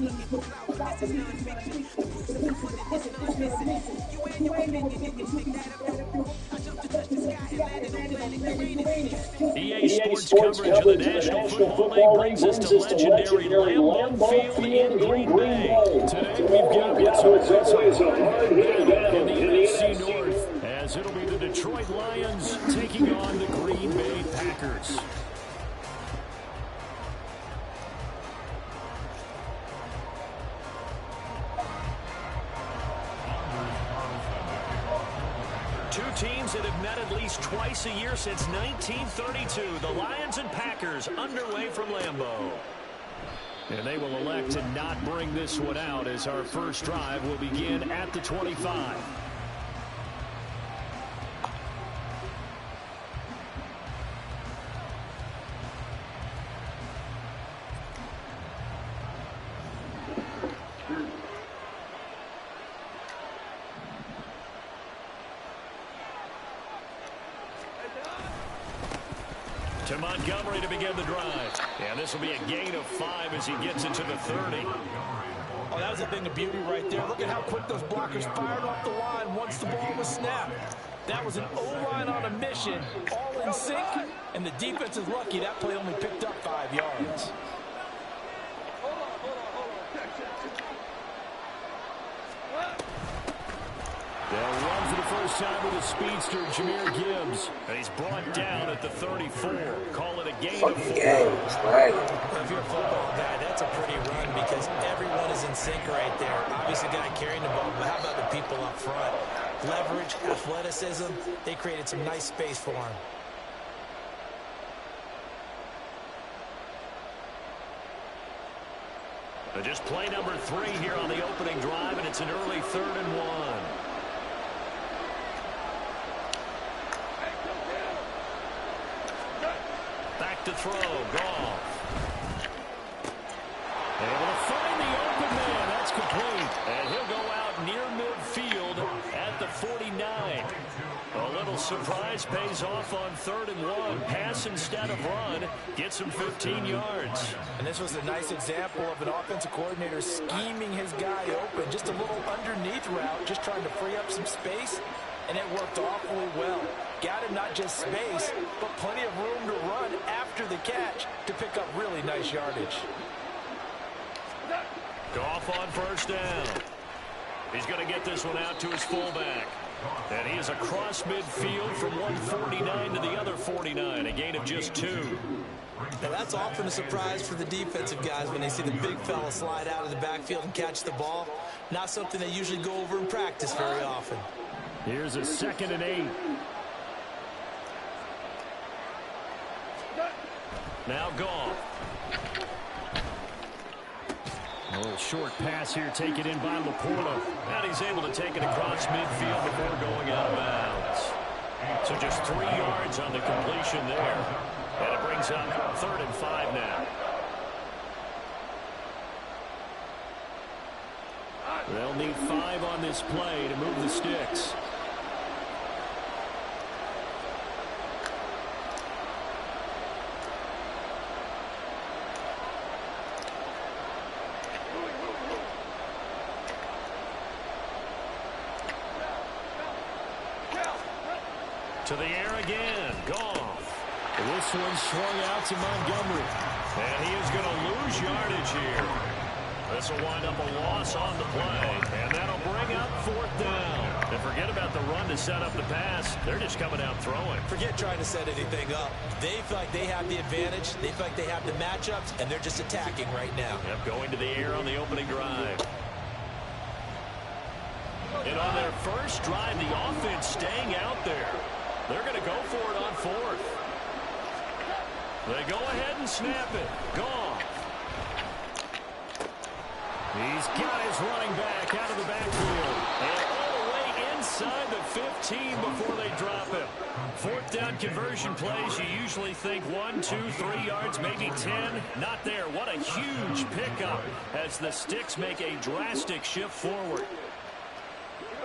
EA Sports coverage of the National Football League brings us to legendary Lambeau Field in Green Bay. Today we've got what's always a hard-hitting battle in the NFC North, as it'll be the Detroit Lions taking on the Green Bay Packers. Two teams that have met at least twice a year since 1932. The Lions and Packers underway from Lambeau. And they will elect to not bring this one out, as our first drive will begin at the 25. To Montgomery to begin the drive. And this will be a gain of 5 as he gets into the 30. Oh, that was a thing of beauty right there. Look at how quick those blockers fired off the line once the ball was snapped. That was an O-line on a mission, all in sync, and the defense is lucky that play only picked up 5 yards. They'll run for the first time with a speedster, Jahmyr Gibbs. And he's brought down at the 34. Call it a gain of 4. If you're a football guy, that's a pretty run because everyone is in sync right there. Obviously, the guy carrying the ball, but how about the people up front? Leverage, athleticism, they created some nice space for him. Just play number 3 here on the opening drive, and it's an early 3rd and 1. Back to throw, Goff. Able to find the open man. That's complete. And he'll go out near midfield at the 49. A little surprise pays off on 3rd and 1. Pass instead of run. Gets him 15 yards. And this was a nice example of an offensive coordinator scheming his guy open. Just a little underneath route, just trying to free up some space. And it worked awfully well. Got him not just space, but plenty of room to run after the catch to pick up really nice yardage. Goff on first down. He's going to get this one out to his fullback. And he is across midfield from 149 to the other 49. A gain of just 2. Now that's often a surprise for the defensive guys when they see the big fella slide out of the backfield and catch the ball. Not something they usually go over in practice very often. Here's a 2nd and 8. Now Goff. A little short pass here taken in by Laporta. And he's able to take it across midfield before going out of bounds. So just 3 yards on the completion there. And it brings up 3rd and 5 now. They'll need 5 on this play to move the sticks. To the air again. Goff. This one swung out to Montgomery. And he is going to lose yardage here. This will wind up a loss on the play. And that'll bring up 4th down. And forget about the run to set up the pass. They're just coming out throwing. Forget trying to set anything up. They feel like they have the advantage. They feel like they have the matchups. And they're just attacking right now. Yep, going to the air on the opening drive. And on their first drive, the offense staying out there. They're going to go for it on 4th. They go ahead and snap it. Goff. He's got his running back out of the backfield. And all the way inside the 15 before they drop him. 4th down conversion plays, you usually think 1, 2, 3 yards, maybe 10. Not there. What a huge pickup as the Sticks make a drastic shift forward.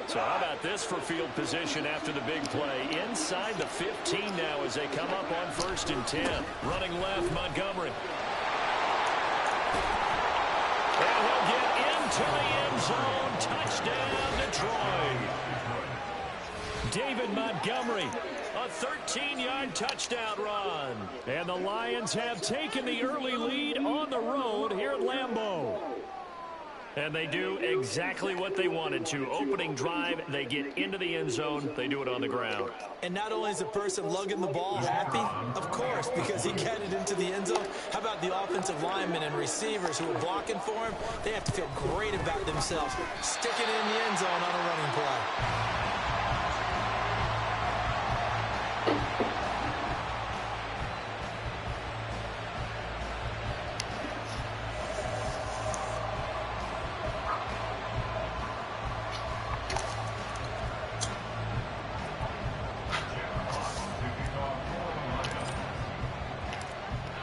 So how about this for field position after the big play? Inside the 15 now as they come up on 1st and 10. Running left, Montgomery. And he'll get into the end zone. Touchdown, Detroit. David Montgomery, a 13-yard touchdown run. And the Lions have taken the early lead on the road here at Lambeau. And they do exactly what they wanted to. Opening drive, they get into the end zone. They do it on the ground. And not only is the person lugging the ball happy, of course, because he got it into the end zone. How about the offensive linemen and receivers who are blocking for him? They have to feel great about themselves, sticking it in the end zone on a running play.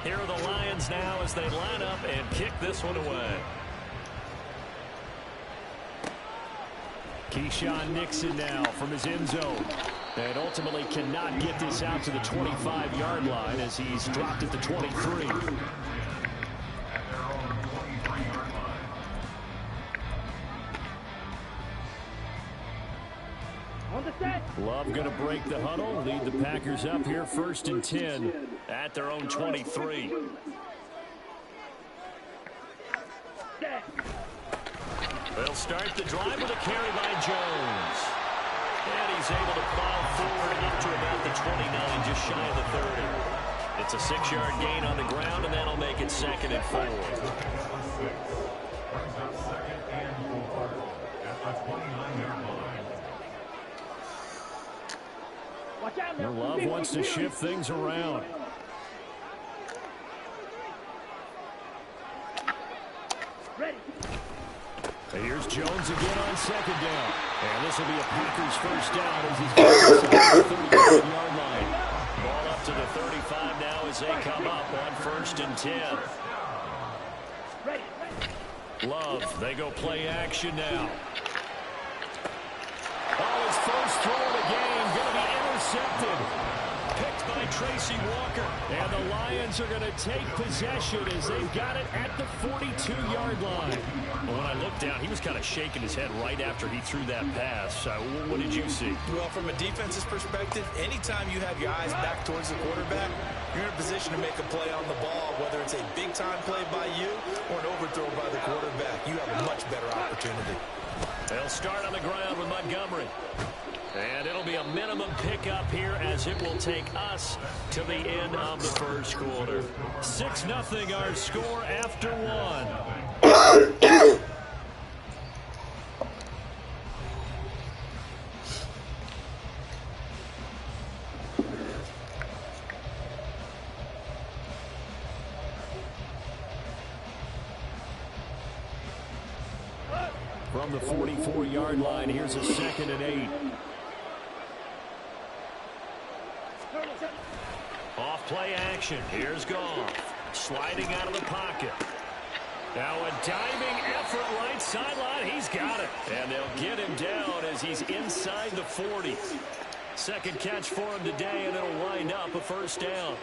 Here are the Lions now as they line up and kick this one away. Keyshawn Nixon now from his end zone. And ultimately cannot get this out to the 25-yard line as he's dropped at the 23. Love going to break the huddle, lead the Packers up here 1st and 10 at their own 23. They'll start the drive with a carry by Jones. And he's able to plow forward into about the 29, just shy of the 30. It's a 6-yard gain on the ground, and that'll make it 2nd and 4. Love wants to shift things around. And here's Jones again on 2nd down. And this will be a Packers 1st down as he's got the 30-yard line. Ball up to the 35 now as they come up on 1st and 10. Love, they go play action now. Oh, his first throw of the game going to be intercepted. Picked by Tracy Walker. And the Lions are going to take possession as they've got it at the 42-yard line. Well, when I looked down, he was kind of shaking his head right after he threw that pass. What did you see? Well, from a defense's perspective, anytime you have your eyes back towards the quarterback, you're in a position to make a play on the ball, whether it's a big-time play by you or an overthrow by the quarterback. You have a much better opportunity. They'll start on the ground with Montgomery. And it'll be a minimum pickup here as it will take us to the end of the first quarter. 6-0 our score after 1. From the 44-yard line, here's a 2nd and 8. Off play action. Here's Goff. Sliding out of the pocket. Now a diving effort right sideline. He's got it. And they'll get him down as he's inside the 40. Second catch for him today, and it'll wind up a 1st down.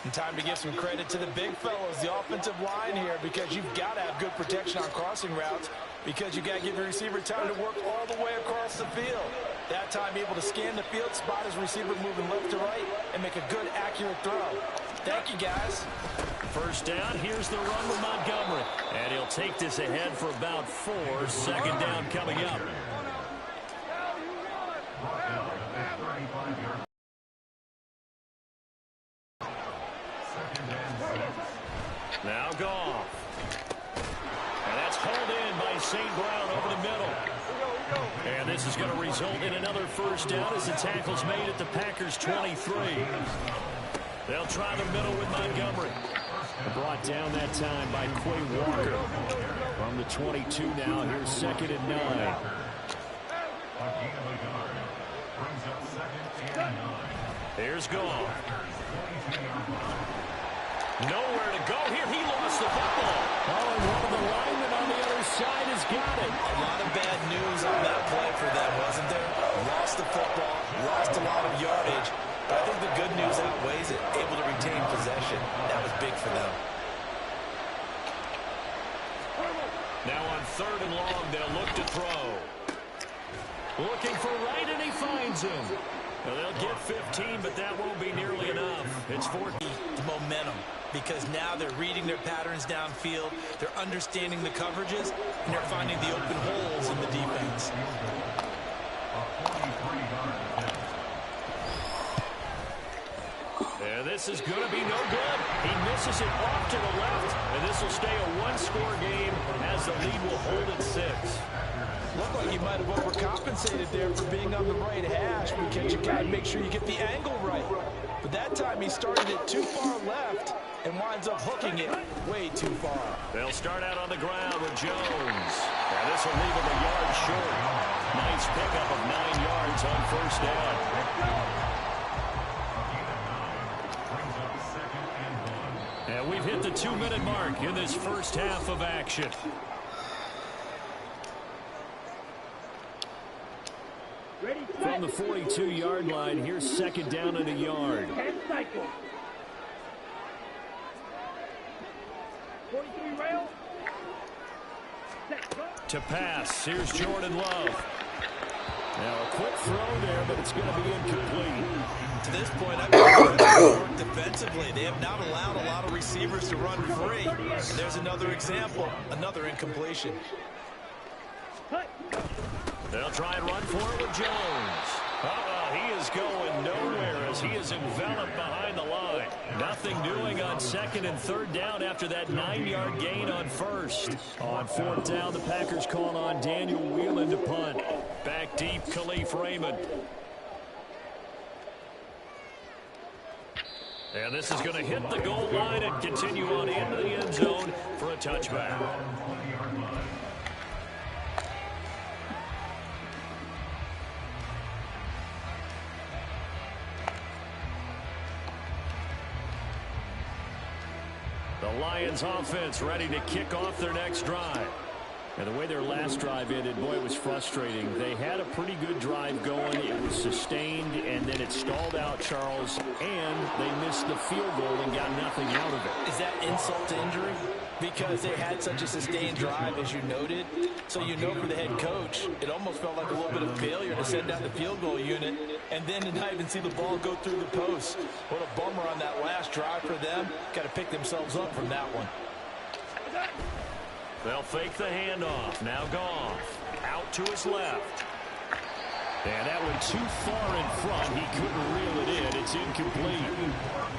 And time to give some credit to the big fellows, the offensive line here, because you've got to have good protection on crossing routes, because you've got to give your receiver time to work all the way across the field. That time able to scan the field, spot his receiver moving left to right, and make a good, accurate throw. Thank you, guys. 1st down, here's the run with Montgomery. And he'll take this ahead for about 4. 2nd down coming up. Now Goff. And that's hauled in by St. Brown over the middle. And this is going to result in another 1st down as the tackle's made at the Packers' 23. They'll try the middle with Montgomery. Brought down that time by Quay Walker. From the 22 now, here's 2nd and 9. Here's Goff. Nowhere to go here. He lost the football. Oh, and one of the linemen on the other side has got it. A lot of bad news on that play for them, wasn't there? Lost the football, lost a lot of yardage. But I think the good news outweighs it. Able to retain possession. That was big for them. Now on 3rd and long, they'll look to throw. Looking for right, and he finds him. Well, they'll get 15, but that won't be nearly enough. It's 40. The momentum, because now they're reading their patterns downfield, they're understanding the coverages, and they're finding the open holes in the defense. And this is going to be no good. He misses it off to the left, and this will stay a one-score game as the lead will hold at 6. Looked like he might have overcompensated there for being on the right hash, because you got to make sure you get the angle right. But that time he started it too far left and winds up hooking it way too far. They'll start out on the ground with Jones. And this will leave him a yard short. Nice pickup of 9 yards on 1st down. And we've hit the 2-minute mark in this first half of action. From the 42-yard line, here's 2nd down and a yard. To pass, here's Jordan Love. Now a quick throw there, but it's going to be incomplete. To this point, I've been work defensively. They have not allowed a lot of receivers to run free. There's another example, another incompletion. They'll try and run for it with Jones. He is going nowhere as he is enveloped behind the line. Nothing doing on 2nd and 3rd down after that 9-yard gain on 1st. On 4th down, the Packers call on Daniel Whelan to punt. Back deep, Khalif Raymond. And this is going to hit the goal line and continue on into the end zone for a touchback. The Lions offense ready to kick off their next drive. And the way their last drive ended, boy, it was frustrating. They had a pretty good drive going. It was sustained, and then it stalled out, Charles, and they missed the field goal and got nothing out of it. Is that insult to injury? Because they had such a sustained drive, as you noted. So you know for the head coach, it almost felt like a little bit of failure to send out the field goal unit and then to not even see the ball go through the post. What a bummer on that last drive for them. Got to pick themselves up from that one. They'll fake the handoff. Now Goff out to his left. And that went too far in front. He couldn't reel it in. It's incomplete.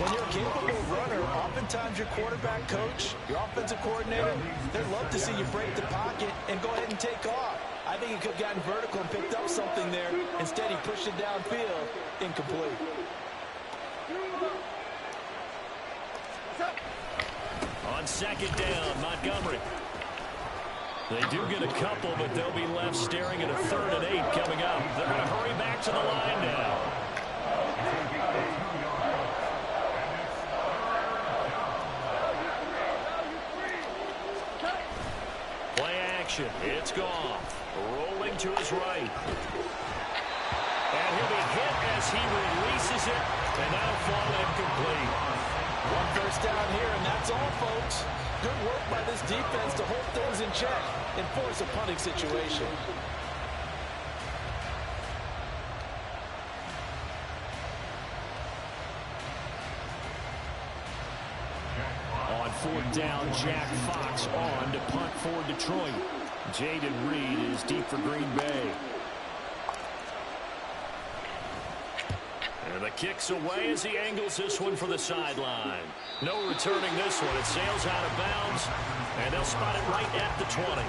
When you're a capable runner, oftentimes your quarterback coach, your offensive coordinator, they'd love to see you break the pocket and go ahead and take off. I think he could have gotten vertical and picked up something there. Instead, he pushed it downfield. Incomplete. On 2nd down, Montgomery. They do get a couple, but they'll be left staring at a 3rd and 8 coming up. They're going to hurry back to the line now. Play action. It's Goff. Rolling to his right. And he'll be hit as he releases it. And that'll fall incomplete. 1 first down here, and that's all, folks. Good work by this defense to hold things in check and force a punting situation. On 4th down, Jack Fox on to punt for Detroit. Jaden Reed is deep for Green Bay. And the kick's away as he angles this one for the sideline. No returning this one. It sails out of bounds, and they'll spot it right at the 20.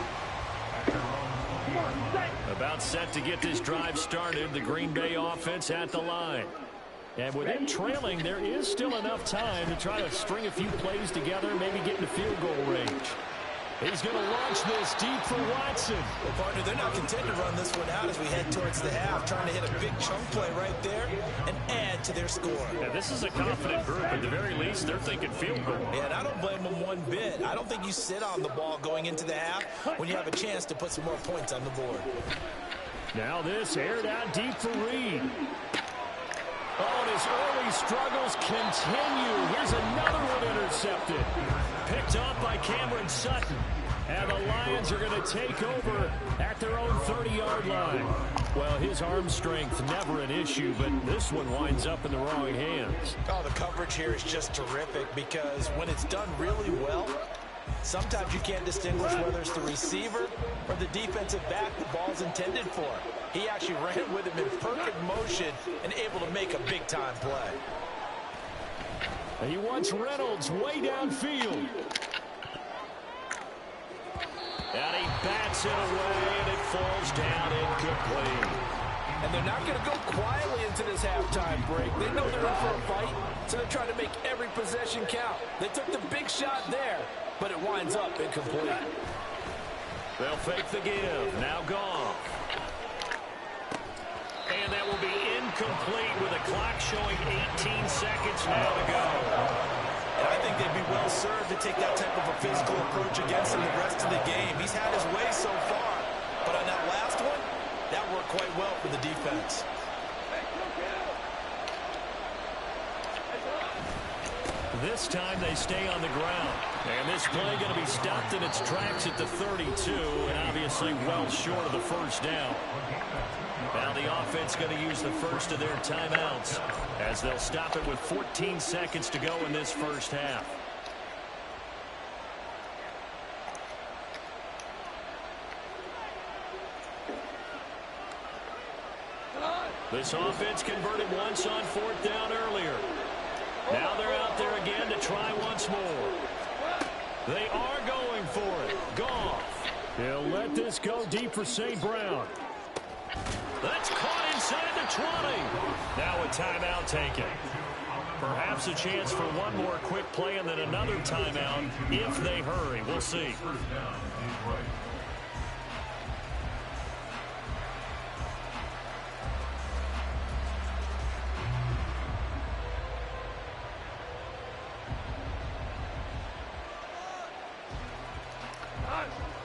About set to get this drive started. The Green Bay offense at the line. And with them trailing, there is still enough time to try to string a few plays together, maybe get into field goal range. He's going to launch this deep for Watson. Well, partner, they're not content to run this one out as we head towards the half, trying to hit a big chunk play right there and add to their score. Yeah, this is a confident group. At the very least, they're thinking field goal. Yeah, and I don't blame them one bit. I don't think you sit on the ball going into the half when you have a chance to put some more points on the board. Now this aired out deep for Reed. Oh, and his early struggles continue. Here's another one intercepted. Picked off by Cameron Sutton. And the Lions are going to take over at their own 30-yard line. Well, his arm strength, never an issue, but this one winds up in the wrong hands. Oh, the coverage here is just terrific because when it's done really well, sometimes you can't distinguish whether it's the receiver or the defensive back the ball's intended for. He actually ran with him in perfect motion and able to make a big-time play. And he wants Reynolds way downfield. And he bats it away, and it falls down incomplete. And they're not going to go quietly into this halftime break. They know they're in for a fight, so they're trying to make every possession count. They took the big shot there, but it winds up incomplete. They'll fake the give. Now Goff. And that will be incomplete with a clock showing 18 seconds now to go. And I think they'd be well served to take that type of a physical approach against him the rest of the game. He's had his way so far, but on that last one, that worked quite well for the defense. This time they stay on the ground. And this play going to be stopped in its tracks at the 32, and obviously well short of the first down. Now the offense going to use the first of their timeouts as they'll stop it with 14 seconds to go in this first half. This offense converted once on fourth down earlier. Now they're out there again to try once more. They are going for it. Goff. He'll let this go deep for St. Brown. That's caught inside the 20. Now a timeout taken. Perhaps a chance for one more quick play and then another timeout if they hurry. We'll see.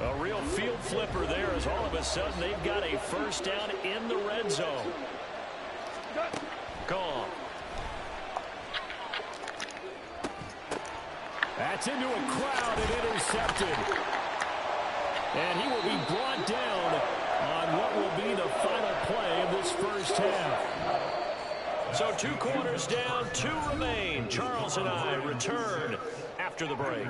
A real field flipper there as all of a sudden they've got a first down in the red zone. Gone. That's into a crowd and intercepted. And he will be brought down on what will be the final play of this first half. So 2 quarters down, 2 remain. Charles and I return after the break.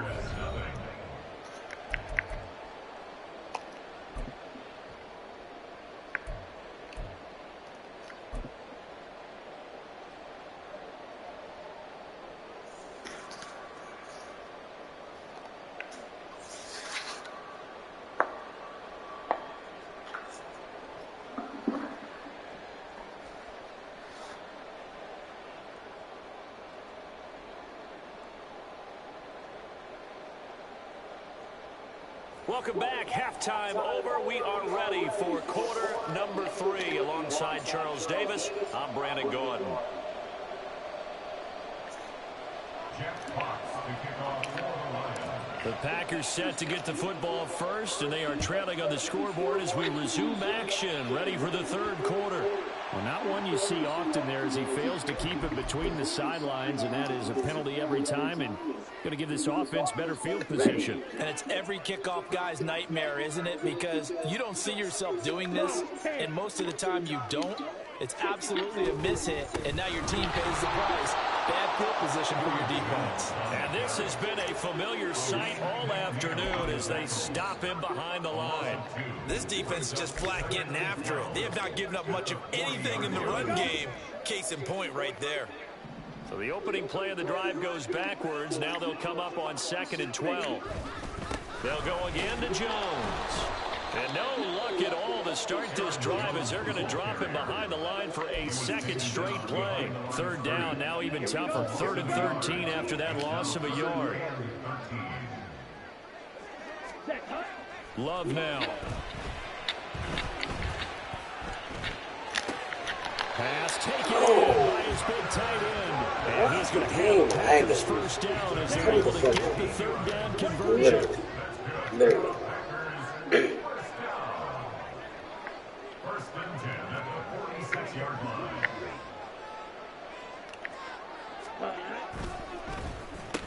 Welcome back. Halftime over. We are ready for quarter number 3 alongside Charles Davis. I'm Brandon Gordon. The Packers set to get the football first, and they are trailing on the scoreboard as we resume action, ready for the third quarter. Well, not one you see often there as he fails to keep it between the sidelines, and that is a penalty every time, and going to give this offense better field position. And it's every kickoff guy's nightmare, isn't it? Because you don't see yourself doing this, and most of the time you don't. It's absolutely a mishit, and now your team pays the price. Bad field position for your defense. And this has been a familiar sight all afternoon as they stop him behind the line. This defense is just flat getting after it. They have not given up much of anything in the run game. Case in point right there. So the opening play of the drive goes backwards. Now they'll come up on 2nd and 12. They'll go again to Jones. And no luck at all to start this drive as they're going to drop him behind the line for a second straight play. Third down, now even tougher. 3rd and 13 after that loss of a yard. Love now. Pass taken in by his big tight end. And he's going to have the Packers first down as they're able to get the third down conversion. Literally.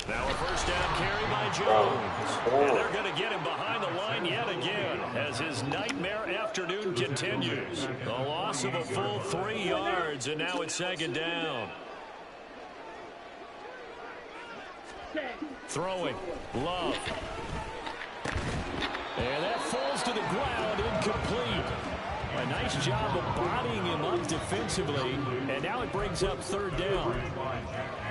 Now a first down carry by Jones. And they're going to get him behind the line yet again as his nightmare afternoon continues. The loss of a full 3 yards, and now it's second down. Throwing. Love. And that falls to the ground, incomplete. A nice job of bodying him up defensively, and now it brings up third down.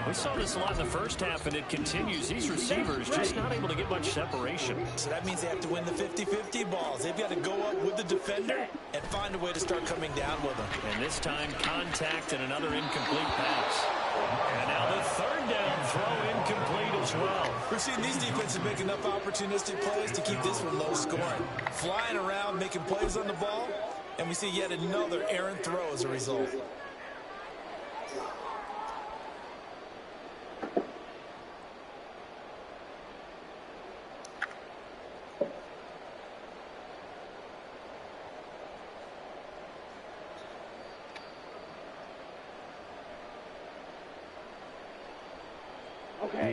We saw this a lot in the first half, and it continues. These receivers just not able to get much separation. So that means they have to win the 50-50 balls. They've got to go up with the defender and find a way to start coming down with them. And this time, contact and another incomplete pass. And now the third down throw incomplete as well. We're seeing these defenses make enough opportunistic plays to keep this one low scoring. Flying around, making plays on the ball, and we see yet another errant throw as a result.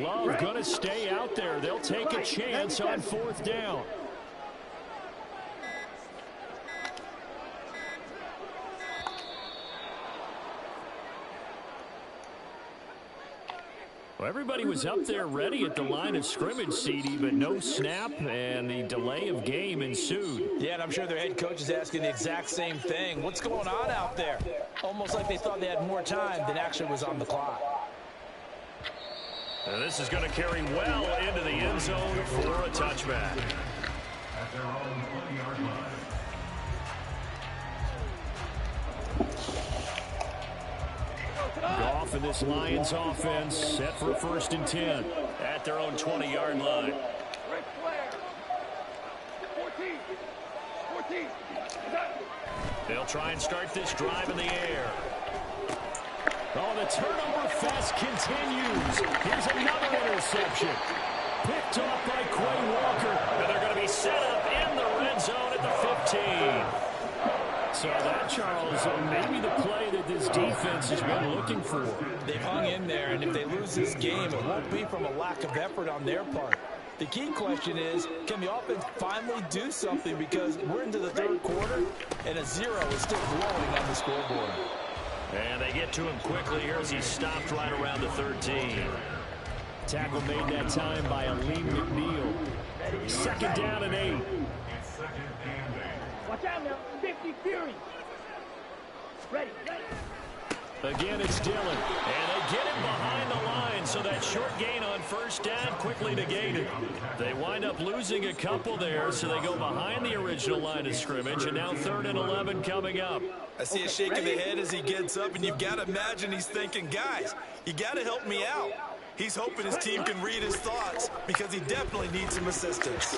Love going to stay out there. They'll take a chance on fourth down. Well, everybody was up there ready at the line of scrimmage, CD, but no snap, and the delay of game ensued. Yeah, and I'm sure their head coach is asking the exact same thing. What's going on out there? Almost like they thought they had more time than actually was on the clock. And this is going to carry well into the end zone for a touchback. Goff and this Lions offense set for 1st and 10 at their own 20-yard line. They'll try and start this drive in the air. Oh, the turnover fest continues. Here's another interception. Picked off by Quay Walker. And they're going to be set up in the red zone at the 15. So that, Charles, maybe the play that this defense has been looking for. They've hung in there, and if they lose this game, it won't be from a lack of effort on their part. The key question is, can the offense finally do something, because we're into the third quarter, and a 0 is still glowing on the scoreboard. And they get to him quickly here as he's stopped right around the 13. Tackle made that time by Aleem McNeil. Second down and 8. Watch out now, 50 Fury. Ready. Again, it's Dillon. And they get him behind the line, so that short gain on first down quickly negated. They wind up losing a couple there, so they go behind the original line of scrimmage, and now 3rd and 11 coming up. I see a shake of the head as he gets up, and you've got to imagine he's thinking, guys, you got to help me out. He's hoping his team can read his thoughts because he definitely needs some assistance.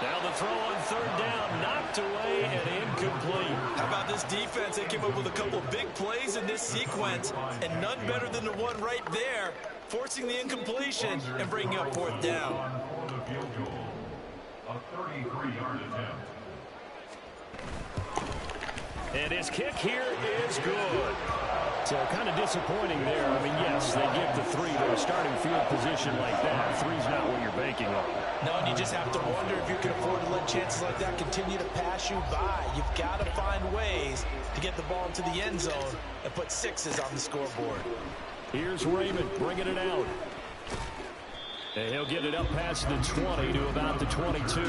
Now the throw on 3rd down, knocked away and incomplete. How about this defense? They came up with a couple of big plays in this sequence, and none better than the one right there, forcing the incompletion and bringing up 4th down. A 33-yard attempt. And his kick here is good. So kind of disappointing there. I mean, yes, they give the 3 to a starting field position like that. 3's not what you're banking on. No, and you just have to wonder if you can afford to let chances like that continue to pass you by. You've got to find ways to get the ball into the end zone and put 6s on the scoreboard. Here's Raymond bringing it out. And he'll get it up past the 20 to about the 22.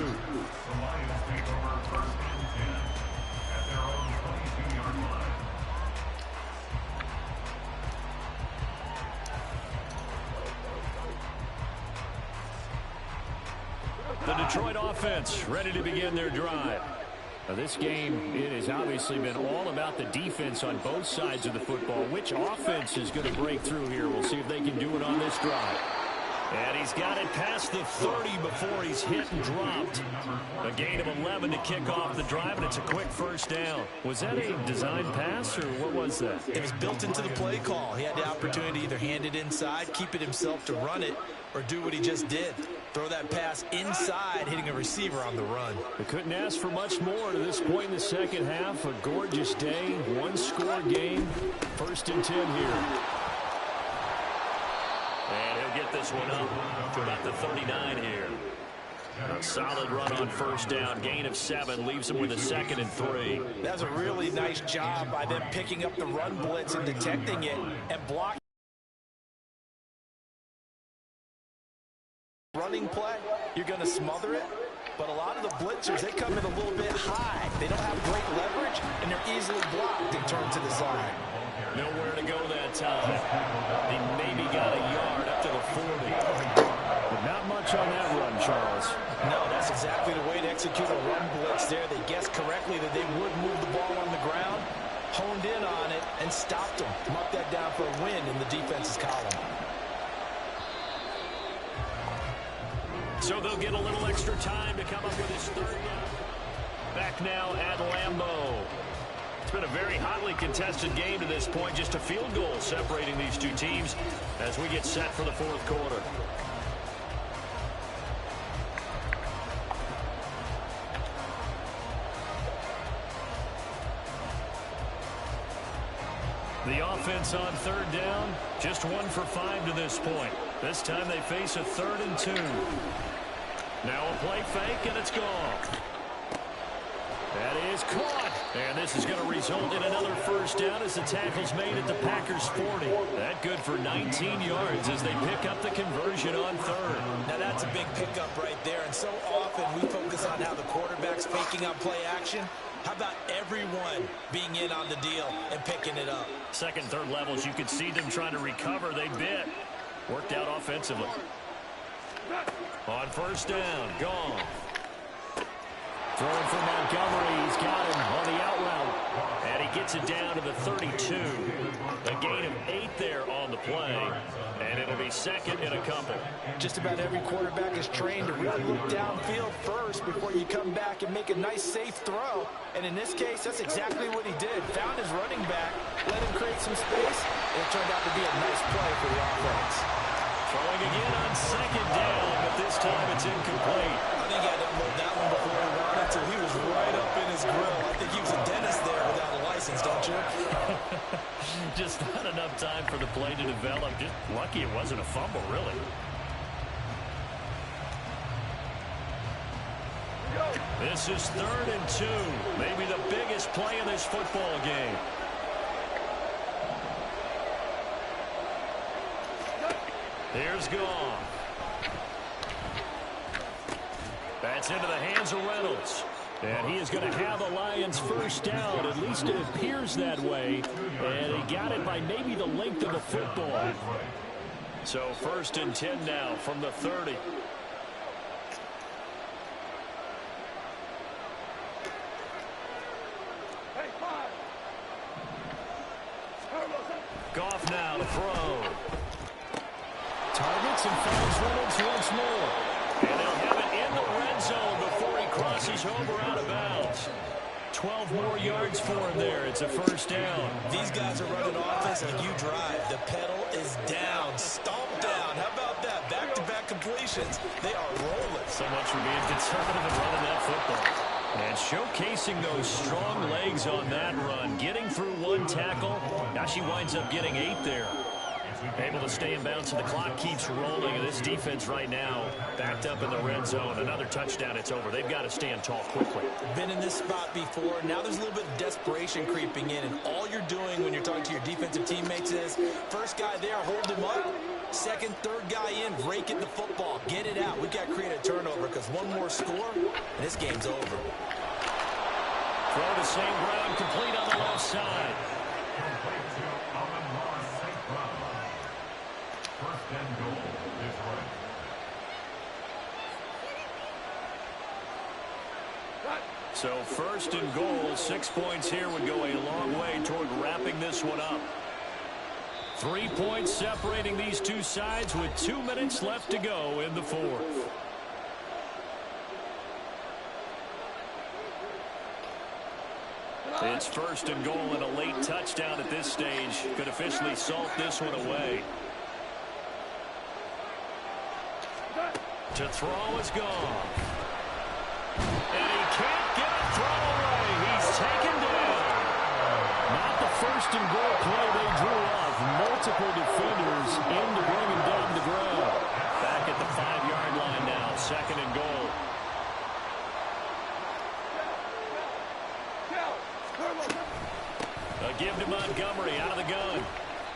The Detroit offense ready to begin their drive. Now this game, it has obviously been all about the defense on both sides of the football. Which offense is going to break through here? We'll see if they can do it on this drive. And he's got it past the 30 before he's hit and dropped. A gain of 11 to kick off the drive, and it's a quick first down. Was that a design pass, or what was that? It was built into the play call. He had the opportunity to either hand it inside, keep it himself to run it, or do what he just did. Throw that pass inside, hitting a receiver on the run. We couldn't ask for much more to this point in the second half. A gorgeous day, one-score game. 1st and 10 here. And he'll get this one up to about the 39 here. A solid run on first down. Gain of 7 leaves them with a 2nd and 3. That's a really nice job by them picking up the run blitz and detecting it and blocking. Running play, you're going to smother it. But a lot of the blitzers, they come in a little bit high. They don't have great leverage, and they're easily blocked and turned to the side. Nowhere to go that time. He maybe got a yard up to the 40. But not much on that run, Charles. No, that's exactly the way to execute a run blitz there. They guessed correctly that they would move the ball on the ground, honed in on it, and stopped them. Mark that down for a win in the defense's column. So they'll get a little extra time to come up with his 3rd down. Back now at Lambeau. It's been a very hotly contested game to this point. Just a field goal separating these two teams as we get set for the 4th quarter. The offense on 3rd down, just 1 for 5 to this point. This time they face a 3rd and 2. Now a play fake, and it's gone. That is caught. And this is going to result in another first down as the tackle's made at the Packers' 40. That good for 19 yards as they pick up the conversion on 3rd. Now that's a big pickup right there, and so often we focus on how the quarterback's faking on play action. How about everyone being in on the deal and picking it up? 2nd, 3rd levels, you could see them trying to recover. They bit. Worked out offensively. On first down, gone. Throwing for Montgomery. He's got him on the out route. And he gets it down to the 32. A gain of 8 there on the play. And it'll be 2nd and a couple. Just about every quarterback is trained to really look downfield first before you come back and make a nice, safe throw. And in this case, that's exactly what he did. Found his running back, let him create some space, and it turned out to be a nice play for the offense. Throwing again on 2nd down, but this time it's incomplete. I think he had to hold that one before he wanted to. He was right up in his grill. I think he was a dentist there without a license, don't you? Just not enough time for the play to develop. Just lucky it wasn't a fumble, really. This is 3rd and 2. Maybe the biggest play in this football game. Here's Goff. That's into the hands of Reynolds. And he is going to have the Lions first down. At least it appears that way. And he got it by maybe the length of the football. So 1st and 10 now from the 30. Goff now to throw. Targets and finds Reynolds once more. And they'll have it in the red zone before he crosses over out of bounds. 12 more yards for him there. It's a first down. These guys are running offense like you drive. The pedal is down. Stomp down. How about that? Back-to-back completions. They are rolling. So much for being conservative and running that football. And showcasing those strong legs on that run. Getting through 1 tackle. Now she winds up getting 8 there. Able to stay in bounds, and the clock keeps rolling. And this defense right now backed up in the red zone. Another touchdown, it's over. They've got to stand tall quickly. Been in this spot before. Now there's a little bit of desperation creeping in. And all you're doing when you're talking to your defensive teammates is, first guy there, hold him up. 2nd, 3rd guy in, rake at the football. Get it out. We've got to create a turnover because one more score, and this game's over. Throw to St. Brown, complete on the left side. So 1st and goal, 6 points here would go a long way toward wrapping this one up. 3 points separating these two sides with 2 minutes left to go in the 4th. It's 1st and goal, and a late touchdown at this stage could officially salt this one away. To throw is gone. And he can't get a throw away. He's taken down. Not the 1st and goal play they drew off. Multiple defenders in to bring him down to the ground. A give to Montgomery out of the gun.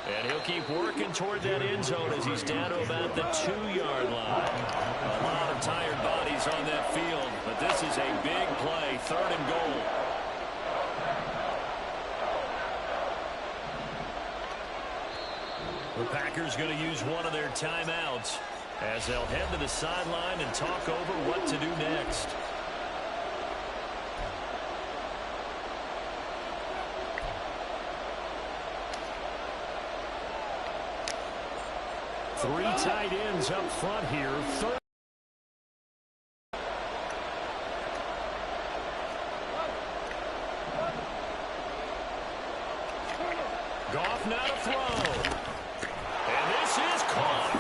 And he'll keep working toward that end zone as he's down to about the 2-yard line. A lot of tired bodies on that field, but this is a big play, 3rd and goal. The Packers going to use one of their timeouts as they'll head to the sideline and talk over what to do next. Three tight ends up front here. Goff now to throw. And this is caught.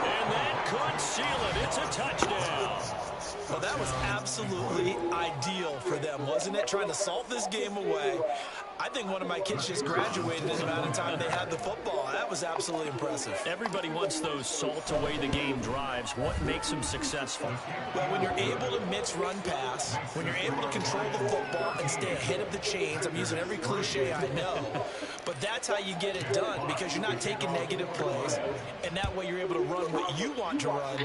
And that could seal it. It's a touchdown. Well, that was absolutely ideal for them, wasn't it? Trying to salt this game away. I think one of my kids just graduated in the amount of time they had the football. That was absolutely impressive. Everybody wants those salt-away-the-game drives. What makes them successful? Well, when you're able to mix run-pass, when you're able to control the football and stay ahead of the chains, I'm using every cliche I know, but that's how you get it done because you're not taking negative plays, and that way you're able to run what you want to run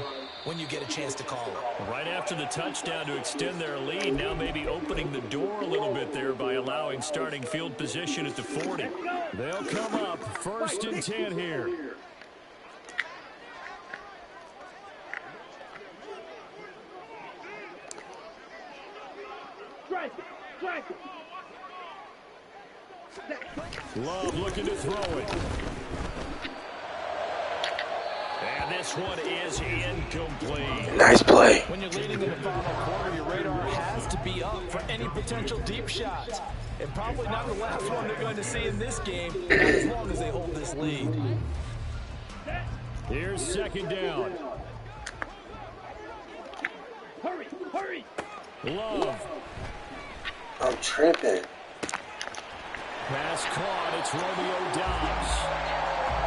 when you get a chance to call it. Right after the touchdown to extend their lead, now maybe opening the door a little bit there by allowing starting field position at the 40. They'll come up 1st and 10 here. Love looking to throw it. And this one is incomplete. Nice play. When you're leading in the final quarter, your radar has to be up for any potential deep shots. And probably not the last one they're going to see in this game, not as long as they hold this lead. Here's 2nd down. Hurry, hurry. Love. I'm tripping. Pass caught. It's Romeo Doubs.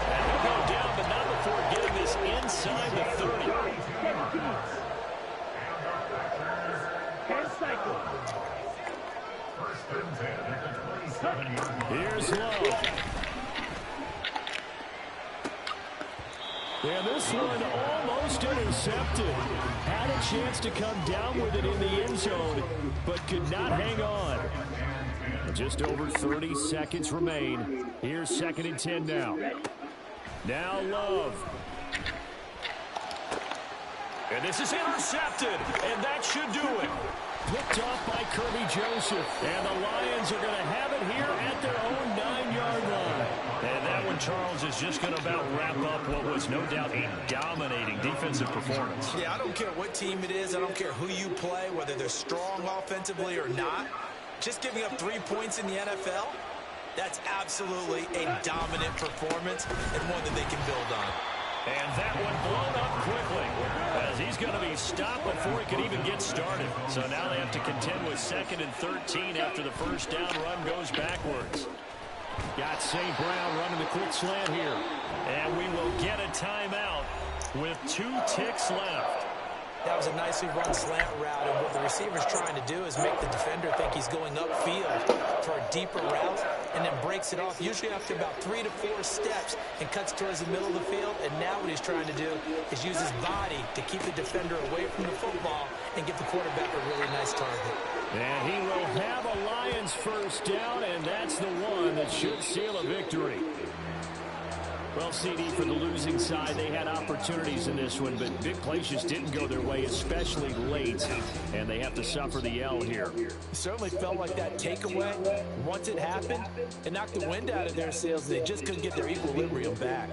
And he'll go down, but not before getting this inside the 30. And cycle. Here's Love. And this one almost intercepted. Had a chance to come down with it in the end zone, but could not hang on. Just over 30 seconds remain. Here's 2nd and 10 now. Now Love. And this is intercepted, and that should do it. Picked off by Kirby Joseph. And the Lions are going to have it here at their own 9-yard line. And that one, Charles, is just going to about wrap up what was no doubt a dominating defensive performance. Yeah, I don't care what team it is. I don't care who you play, whether they're strong offensively or not. Just giving up 3 points in the NFL, that's absolutely a dominant performance and one that they can build on. And that one blown up quickly as he's going to be stopped before he could even get started. So now they have to contend with 2nd and 13 after the first down run goes backwards. Got St. Brown running the quick slant here. And we will get a timeout with 2 ticks left. That was a nicely run slant route, and what the receiver's trying to do is make the defender think he's going upfield for a deeper route, and then breaks it off, usually after about 3 to 4 steps, and cuts towards the middle of the field. And now what he's trying to do is use his body to keep the defender away from the football and give the quarterback a really nice target. And he will have a Lions first down, and that's the one that should seal a victory. Well, CD, for the losing side, they had opportunities in this one, but big plays just didn't go their way, especially late, and they have to suffer the L here. It certainly felt like that takeaway. Once it happened, it knocked the wind out of their sails. They just couldn't get their equilibrium back.